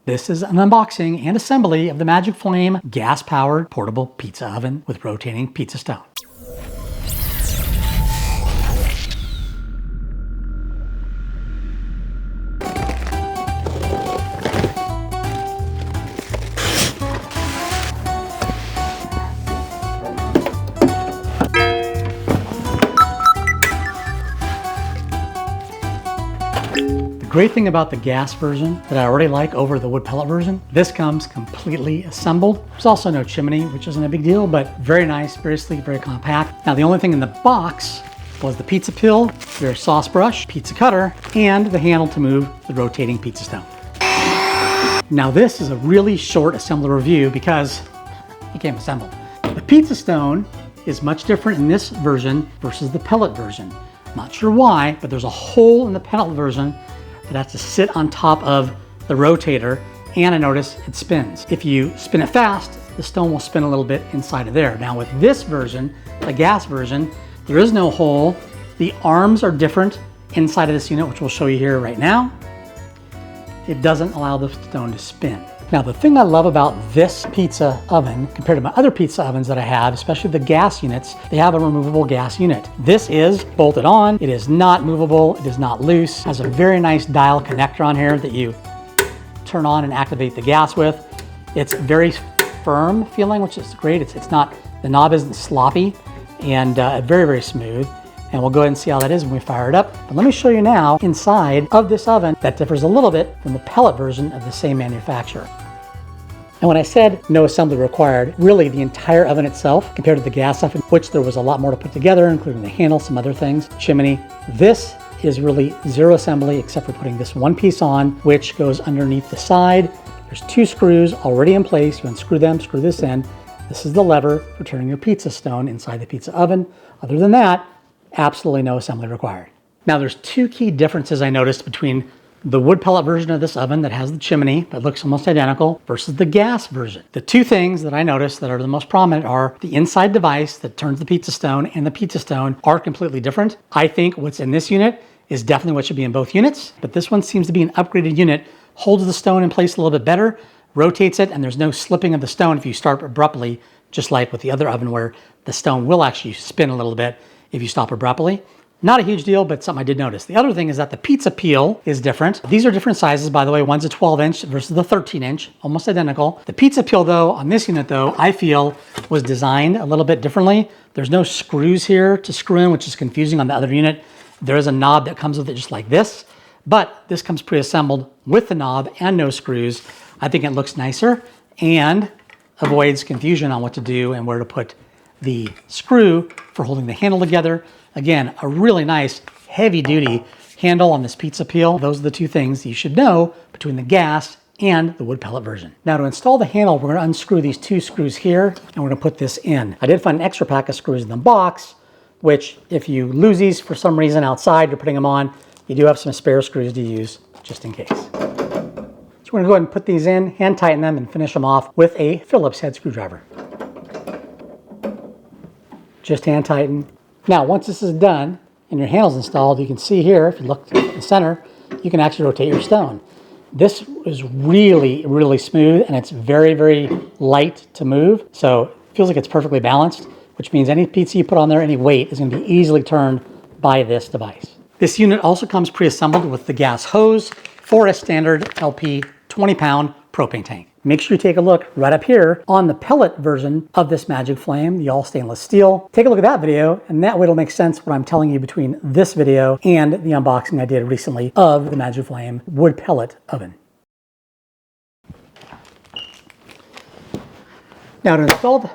This is an unboxing and assembly of the Magic Flame gas-powered portable pizza oven with rotating pizza stone. The great thing about the gas version that I already like over the wood pellet version, this comes completely assembled. There's also no chimney, which isn't a big deal, but very nice, very sleek, very compact. Now the only thing in the box was the pizza peel, your sauce brush, pizza cutter, and the handle to move the rotating pizza stone. Now this is a really short assembly review because it came assembled. The pizza stone is much different in this version versus the pellet version. Not sure why, but there's a hole in the pellet version that has to sit on top of the rotator, and I notice it spins. If you spin it fast, the stone will spin a little bit inside of there. Now with this version, the gas version, there is no hole. The arms are different inside of this unit, which we'll show you here right now. It doesn't allow the stone to spin. Now the thing I love about this pizza oven compared to my other pizza ovens that I have, especially the gas units, they have a removable gas unit. This is bolted on, it is not movable, it is not loose. It has a very nice dial connector on here that you turn on and activate the gas with. It's very firm feeling, which is great. It's not, the knob isn't sloppy, and very, very smooth. And we'll go ahead and see how that is when we fire it up. But let me show you now inside of this oven that differs a little bit from the pellet version of the same manufacturer. And when I said no assembly required, really the entire oven itself compared to the gas oven, which there was a lot more to put together, including the handle, some other things, chimney. This is really zero assembly except for putting this one piece on, which goes underneath the side. There's two screws already in place. You unscrew them, screw this in. This is the lever for turning your pizza stone inside the pizza oven. Other than that, absolutely no assembly required. Now there's two key differences I noticed between the wood pellet version of this oven that has the chimney that looks almost identical versus the gas version. The two things that I noticed that are the most prominent are the inside device that turns the pizza stone and the pizza stone are completely different. I think what's in this unit is definitely what should be in both units, but this one seems to be an upgraded unit, holds the stone in place a little bit better, rotates it, and there's no slipping of the stone if you start abruptly, just like with the other oven where the stone will actually spin a little bit if you stop abruptly. Not a huge deal, but something I did notice. The other thing is that the pizza peel is different. These are different sizes, by the way. One's a 12-inch versus the 13-inch, almost identical. The pizza peel, though, on this unit, though, I feel was designed a little bit differently. There's no screws here to screw in, which is confusing on the other unit. There is a knob that comes with it just like this, but this comes pre-assembled with the knob and no screws. I think it looks nicer and avoids confusion on what to do and where to put the screw for holding the handle together. Again, a really nice heavy duty handle on this pizza peel. Those are the two things you should know between the gas and the wood pellet version. Now to install the handle, we're going to unscrew these two screws here and we're going to put this in. I did find an extra pack of screws in the box, which if you lose these for some reason outside, you're putting them on, you do have some spare screws to use just in case. So we're going to go ahead and put these in, hand tighten them, and finish them off with a Phillips head screwdriver. Just hand tighten. Now, once this is done and your handle's installed, you can see here, if you look at the center, you can actually rotate your stone. This is really, really smooth and it's very, very light to move. So it feels like it's perfectly balanced, which means any pizza you put on there, any weight is going to be easily turned by this device. This unit also comes pre-assembled with the gas hose for a standard LP 20-pound propane tank. Make sure you take a look right up here on the pellet version of this Magic Flame, the all stainless steel. Take a look at that video, and that way it'll make sense what I'm telling you between this video and the unboxing I did recently of the Magic Flame wood pellet oven. Now to install the,